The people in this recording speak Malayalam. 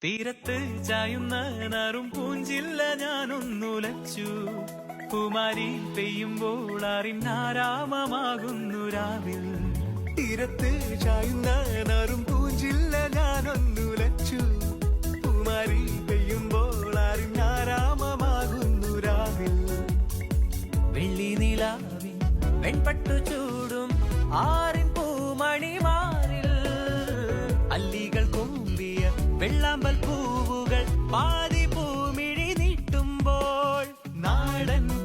തീരത്ത് ചായുന്ന നാറും പൂഞ്ചില്ല ഞാനൊന്നുലച്ചു. കുമാരി പെയ്യുമ്പോൾ അറിഞ്ഞാരാമമാകുന്നു രാവിൽ. തീരത്ത് ചായുന്ന നാറും പൂഞ്ചില്ല ഞാനൊന്നുലച്ചു. കുമാരി പെയ്യുമ്പോൾ അറിഞ്ഞാരാമമാകുന്നു രാവിൽ. വെള്ളി നിലാവിൻ വെൺപട്ടു ചൂടും ആറിൻ പൂമണിമാറിൽ അല്ലികൾ കൊമ്പിയ വെള്ളാമ്പൽ പൂവുകൾ പാതി പൂമിഴി നീട്ടുമ്പോൾ നാടൻ